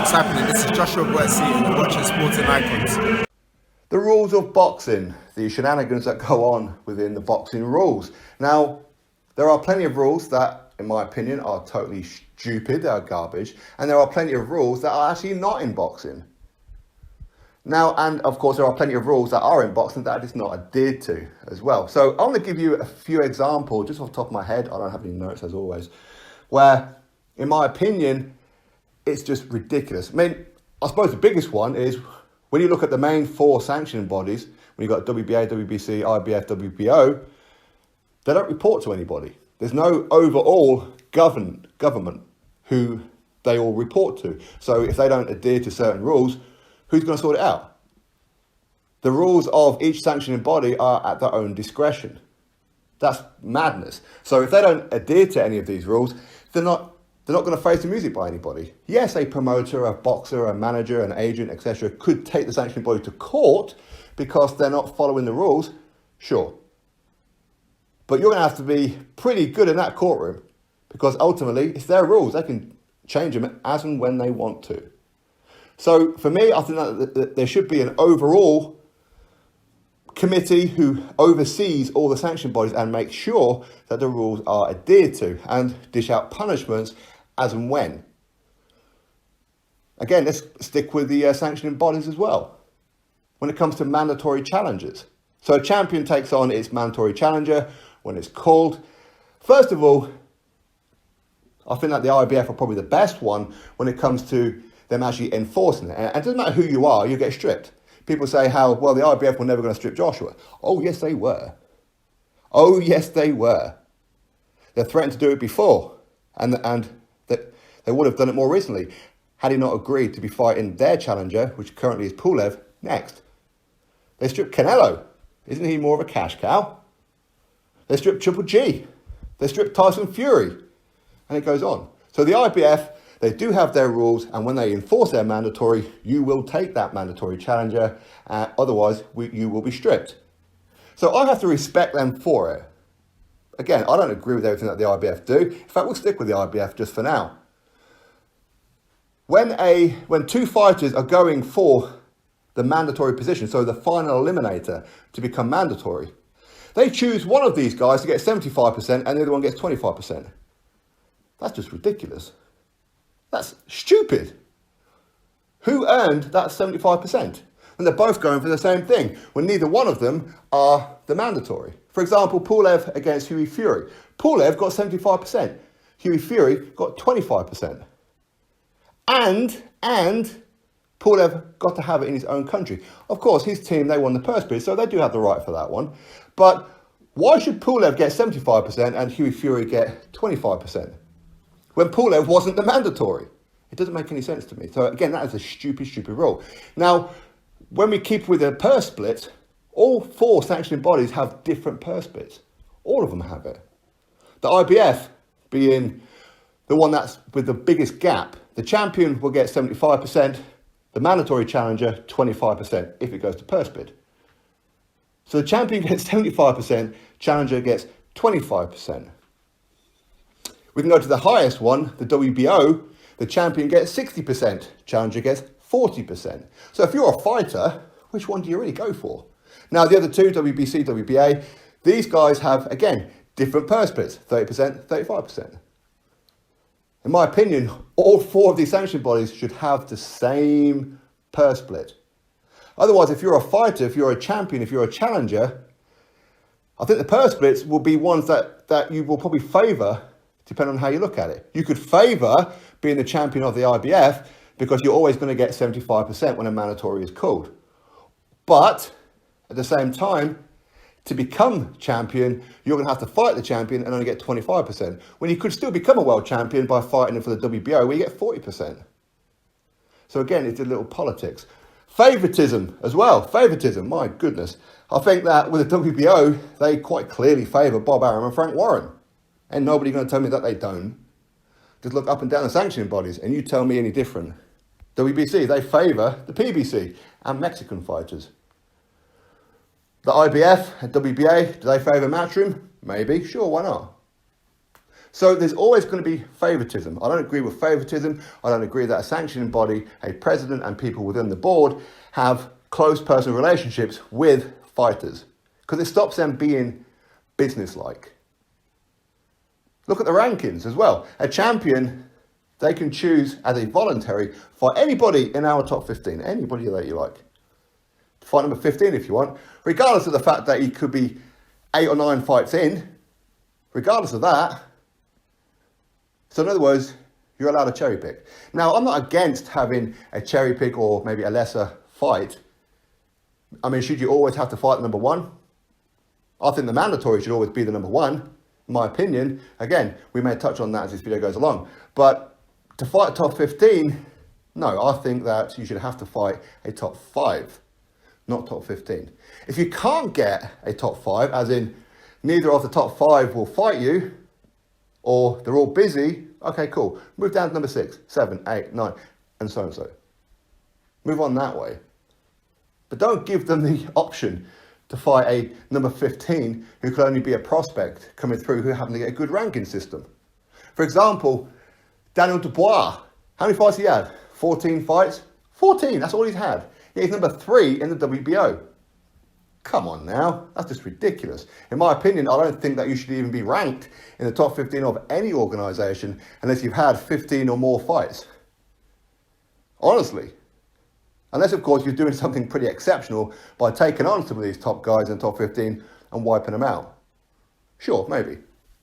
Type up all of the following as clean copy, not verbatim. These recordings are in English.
What's happening? This is Joshua Boetsi and you're watching Sporting Icons. The rules of boxing, the shenanigans that go on within the boxing rules. Now, there are plenty of rules that, in my opinion, are totally stupid, they are garbage, and there are plenty of rules that are actually not in boxing. Now, and of course, there are plenty of rules that are in boxing that is not adhered to as well. So I want to give you a few examples, just off the top of my head, I don't have any notes as always, where, in my opinion, it's just ridiculous. I mean, I suppose the biggest one is when you look at the main four sanctioning bodies, when you've got WBA, WBC, IBF, WBO, they don't report to anybody. There's no overall government who they all report to. So if they don't adhere to certain rules, who's going to sort it out? The rules of each sanctioning body are at their own discretion. That's madness. So if they don't adhere to any of these rules, they're not going to face the music by anybody. Yes, a promoter, a boxer, a manager, an agent, etc. could take the sanctioning body to court because they're not following the rules, sure. But you're going to have to be pretty good in that courtroom because ultimately it's their rules. They can change them as and when they want to. So for me, I think that there should be an overall committee who oversees all the sanction bodies and makes sure that the rules are adhered to and dish out punishments as and when. Again, let's stick with the sanctioning bodies as well. When it comes to mandatory challenges. So a champion takes on its mandatory challenger when it's called. First of all, I think that the IBF are probably the best one when it comes to them actually enforcing it. And it doesn't matter who you are, you get stripped. People say how, well, the IBF were never going to strip Joshua. Oh, yes, they were. Oh, yes, they were. They threatened to do it before. And that they would have done it more recently had he not agreed to be fighting their challenger, which currently is Pulev, next. They stripped Canelo. Isn't he more of a cash cow? They stripped Triple G. They stripped Tyson Fury. And it goes on. So the IBF, they do have their rules, and when they enforce their mandatory, you will take that mandatory challenger, otherwise you will be stripped. So I have to respect them for it. Again, I don't agree with everything that the IBF do. In fact, we'll stick with the IBF just for now. When two fighters are going for the mandatory position, so the final eliminator to become mandatory, they choose one of these guys to get 75% and the other one gets 25%. That's just ridiculous. That's stupid. Who earned that 75%? When they're both going for the same thing, when neither one of them are the mandatory. For example, Pulev against Hughie Fury. Pulev got 75%. Hughie Fury got 25%. And Pulev got to have it in his own country. Of course, his team, they won the purse bid, so they do have the right for that one. But why should Pulev get 75% and Hughie Fury get 25%? When Pulev wasn't the mandatory. It doesn't make any sense to me. So again, that is a stupid rule. Now, when we keep with a purse split, all four sanctioning bodies have different purse splits. All of them have it. The IBF being the one that's with the biggest gap. The champion will get 75%, the mandatory challenger 25% if it goes to purse bid. So the champion gets 75%, challenger gets 25%. We can go to the highest one, the WBO. The champion gets 60%, challenger gets 40%. So if you're a fighter, which one do you really go for? Now the other two, WBC, WBA, these guys have, again, different purse splits, 30%, 35%. In my opinion, all four of these sanctioning bodies should have the same purse split. Otherwise, if you're a fighter, if you're a champion, if you're a challenger, I think the purse splits will be ones that you will probably favour depending on how you look at it. You could favour being the champion of the IBF because you're always going to get 75% when a mandatory is called. But at the same time, to become champion, you're going to have to fight the champion and only get 25%. When you could still become a world champion by fighting for the WBO, where you get 40%. So again, it's a little politics. Favoritism as well. Favoritism, my goodness. I think that with the WBO, they quite clearly favour Bob Arum and Frank Warren. And nobody going to tell me that they don't. Just look up and down the sanctioning bodies and you tell me any different. WBC, they favour the PBC and Mexican fighters. The IBF and WBA, do they favour Matchroom? Maybe, sure, why not? So there's always going to be favoritism. I don't agree with favoritism. I don't agree that a sanctioning body, a president and people within the board have close personal relationships with fighters, because it stops them being businesslike. Look at the rankings as well. A champion, they can choose as a voluntary for anybody in our top 15, anybody that you like. Fight number 15 if you want, regardless of the fact that he could be 8 or 9 fights in, regardless of that. So in other words, you're allowed to cherry pick. Now, I'm not against having a cherry pick or maybe a lesser fight. I mean, should you always have to fight the number 1? I think the mandatory should always be the number 1, in my opinion. Again, we may touch on that as this video goes along. But to fight top 15, no, I think that you should have to fight a top 5, not top 15. If you can't get a top 5, as in neither of the top 5 will fight you, or they're all busy, okay, cool. Move down to number 6, 7, 8, 9, and so and so. Move on that way. But don't give them the option to fight a number 15 who could only be a prospect coming through who happen to get a good ranking system. For example, Daniel Dubois. How many fights he had? 14 fights? 14, that's all he's had. He's number 3 in the WBO. Come on now, that's just ridiculous. In my opinion, I don't think that you should even be ranked in the top 15 of any organisation unless you've had 15 or more fights. Honestly. Unless, of course, you're doing something pretty exceptional by taking on some of these top guys in the top 15 and wiping them out. Sure, maybe.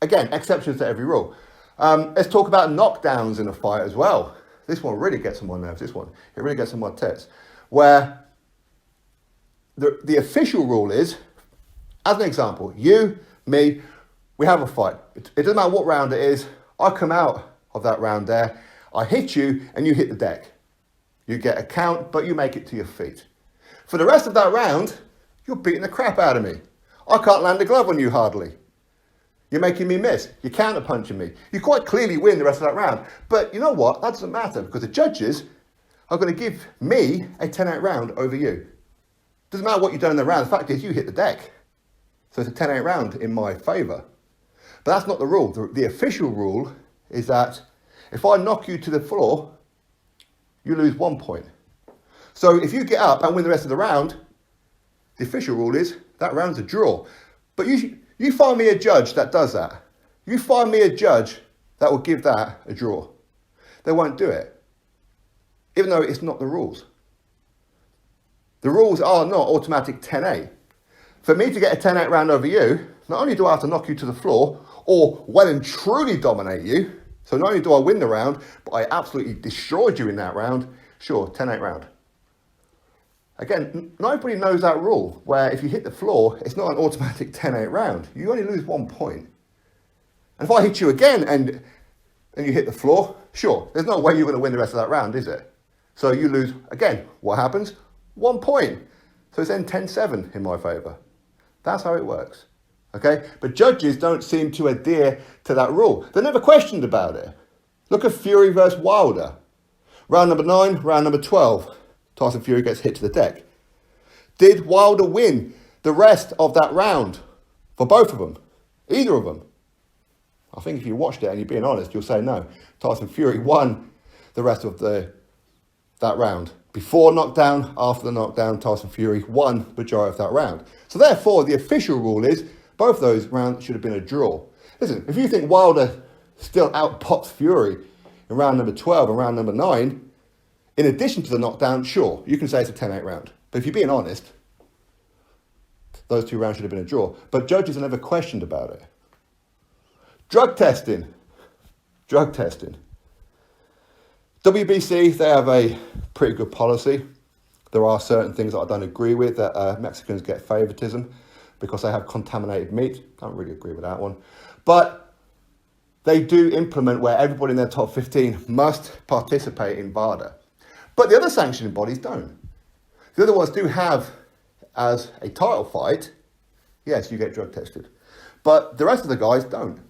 Again, exceptions to every rule. Let's talk about knockdowns in a fight as well. This one really gets on my nerves, this one. It really gets on my tits. Where the official rule is, as an example, you, me, we have a fight. It doesn't matter what round it is. I come out of that round there, I hit you, and you hit the deck. You get a count, but you make it to your feet. For the rest of that round, you're beating the crap out of me. I can't land a glove on you hardly. You're making me miss. You're counter-punching me. You quite clearly win the rest of that round. But you know what? That doesn't matter, because the judges are going to give me a 10-8 round over you. Doesn't matter what you've done in the round. The fact is you hit the deck. So it's a 10-8 round in my favour. But that's not the rule. The official rule is that if I knock you to the floor, you lose 1 point. So if you get up and win the rest of the round, the official rule is that round's a draw. But you find me a judge that does that. You find me a judge that will give that a draw. They won't do it, even though it's not the rules. The rules are not automatic 10-8. For me to get a 10-8 round over you, not only do I have to knock you to the floor or well and truly dominate you, so not only do I win the round, but I absolutely destroyed you in that round, sure, 10-8 round. Again, nobody knows that rule, where if you hit the floor, it's not an automatic 10-8 round. You only lose 1 point. And if I hit you again and you hit the floor, sure, there's no way you're going to win the rest of that round, is it? So you lose, again, what happens? 1 point. So it's then 10-7 in my favour. That's how it works. Okay, but judges don't seem to adhere to that rule. They're never questioned about it. Look at Fury versus Wilder. Round number 9, round number 12. Tyson Fury gets hit to the deck. Did Wilder win the rest of that round for both of them? Either of them? I think if you watched it and you're being honest, you'll say no. Tyson Fury won the rest of that round. Before knockdown, after the knockdown, Tyson Fury won the majority of that round. So therefore, the official rule is both those rounds should have been a draw. Listen, if you think Wilder still outpops Fury in round number 12 and round number 9, in addition to the knockdown, sure, you can say it's a 10-8 round. But if you're being honest, those 2 rounds should have been a draw. But judges are never questioned about it. Drug testing. Drug testing. WBC, they have a pretty good policy. There are certain things that I don't agree with, that Mexicans get favoritism because they have contaminated meat. I don't really agree with that one. But they do implement where everybody in their top 15 must participate in VADA. But the other sanctioning bodies don't. The other ones do have, as a title fight, yes, you get drug tested. But the rest of the guys don't.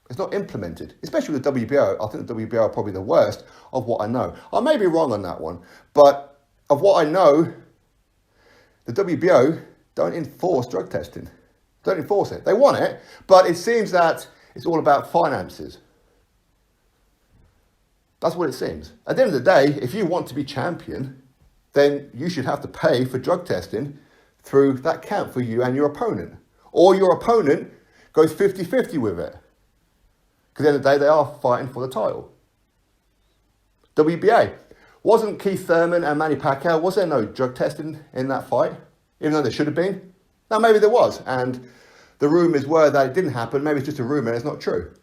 It's not implemented, especially with the WBO. I think the WBO are probably the worst of what I know. I may be wrong on that one, but of what I know, the WBO don't enforce drug testing. Don't enforce it. They want it, but it seems that It's all about finances. That's what it seems. At the end of the day, if you want to be champion, then you should have to pay for drug testing through that camp for you and your opponent. Or your opponent goes 50-50 with it. Because at the end of the day, they are fighting for the title. WBA. Wasn't Keith Thurman and Manny Pacquiao, was there no drug testing in that fight? Even though there should have been? Now, maybe there was. And the rumours were that it didn't happen. Maybe it's just a rumour and it's not true.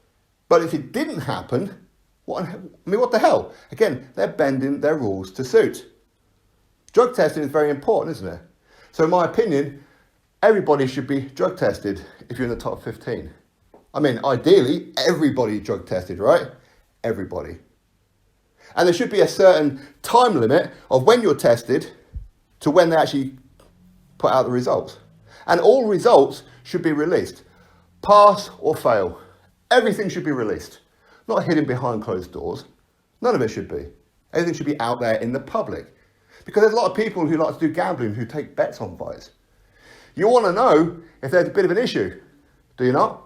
But if it didn't happen, what the hell? Again, they're bending their rules to suit. Drug testing is very important, isn't it? So in my opinion, everybody should be drug tested if you're in the top 15. I mean, ideally, everybody drug tested, right? Everybody. And there should be a certain time limit of when you're tested to when they actually put out the results. And all results should be released. Pass or fail. Everything should be released. Not hidden behind closed doors. None of it should be. Everything should be out there in the public. Because there's a lot of people who like to do gambling who take bets on fights. You want to know if there's a bit of an issue, do you not?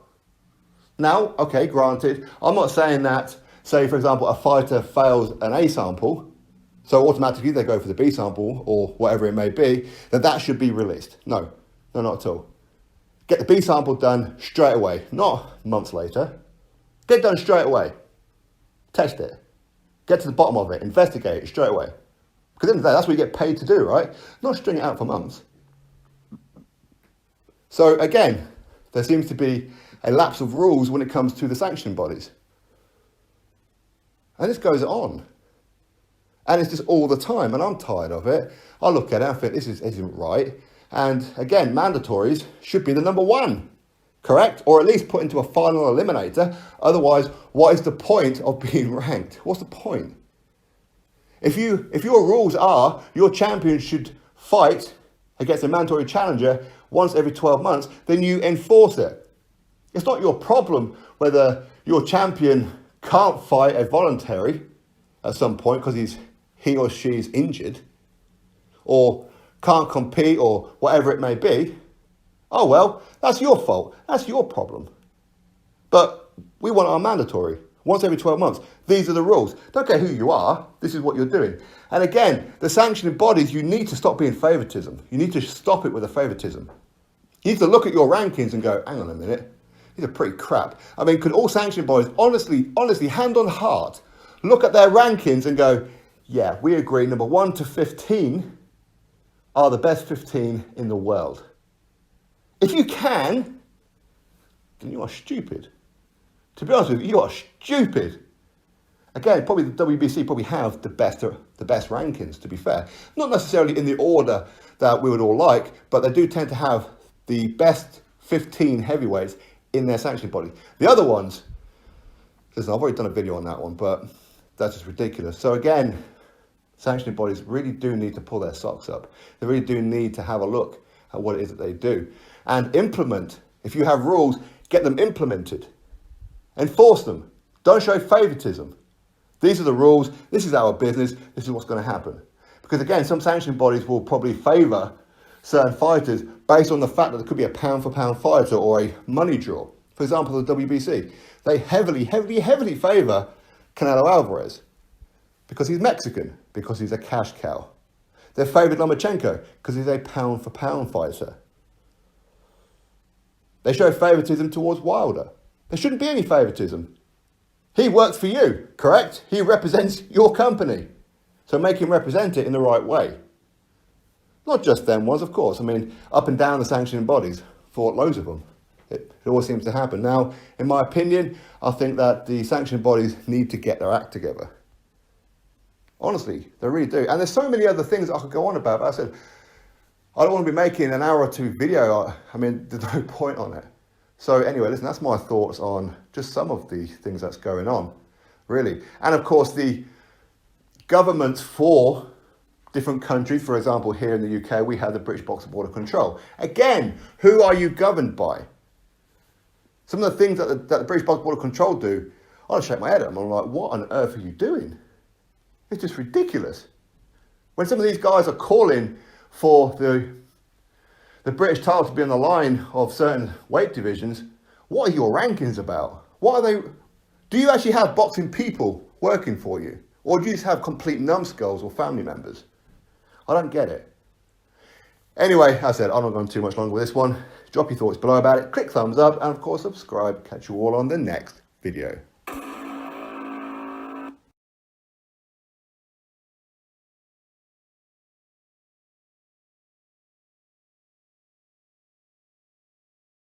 Now, okay, granted, I'm not saying that, say, for example, a fighter fails an A sample, so automatically they go for the B sample or whatever it may be, that should be released. No, not at all. Get the B sample done straight away, not months later. Get it done straight away. Test it. Get to the bottom of it. Investigate it straight away. Because at the end of the day, that's what you get paid to do, right? Not string it out for months. So again, there seems to be a lapse of rules when it comes to the sanctioning bodies. And this goes on. And it's just all the time. And I'm tired of it. I look at it and think this isn't right. And again, mandatories should be the number one. Correct? Or at least put into a final eliminator. Otherwise, what is the point of being ranked? What's the point? If your rules are your champion should fight against a mandatory challenger once every 12 months, then you enforce it. It's not your problem whether your champion can't fight a voluntary at some point because he or she is injured or can't compete or whatever it may be. Oh, well, that's your fault. That's your problem. But we want our mandatory. Once every 12 months. These are the rules. Don't care who you are. This is what you're doing. And again, the sanctioning bodies, you need to stop being favoritism. You need to stop it with the favoritism. You need to look at your rankings and go, hang on a minute. These are pretty crap. I mean, could all sanctioning bodies honestly, hand on heart, look at their rankings and go, yeah, we agree number 1 to 15 are the best 15 in the world. If you can, then you are stupid. To be honest with you, you are stupid. Again, probably the WBC probably have the best rankings, to be fair. Not necessarily in the order that we would all like, but they do tend to have the best 15 heavyweights in their sanctioning body. The other ones, listen, I've already done a video on that one, but that's just ridiculous. So again, sanctioning bodies really do need to pull their socks up. They really do need to have a look at what it is that they do. And implement. If you have rules, get them implemented. Enforce them. Don't show favoritism. These are the rules. This is our business. This is what's going to happen. Because again, some sanctioning bodies will probably favour certain fighters based on the fact that there could be a pound-for-pound fighter or a money draw. For example, the WBC. They heavily favour Canelo Alvarez because he's Mexican, because he's a cash cow. They favoured Lomachenko because he's a pound-for-pound fighter. They show favouritism towards Wilder. There shouldn't be any favoritism. He works for you, correct? He represents your company. So make him represent it in the right way. Not just them ones, of course. I mean, up and down the sanctioning bodies, fought loads of them. It always seems to happen. Now, in my opinion, I think that the sanctioning bodies need to get their act together. Honestly, they really do. And there's so many other things I could go on about, but I said, I don't want to be making an hour or two video. I mean, there's no point on it. So anyway, listen, that's my thoughts on just some of the things that's going on, really. And of course, the governments for different countries, for example, here in the UK, we have the British Boxer Board of Control. Again, who are you governed by? Some of the things that the British Boxer Board of Control do, I shake my head at them. I'm like, what on earth are you doing? It's just ridiculous. When some of these guys are calling for the British title to be on the line of certain weight divisions, what are your rankings about? What are they? Do you actually have boxing people working for you? Or do you just have complete numbskulls or family members? I don't get it. Anyway, as I said, I'm not going too much longer with this one. Drop your thoughts below about it. Click thumbs up and of course subscribe. Catch you all on the next video.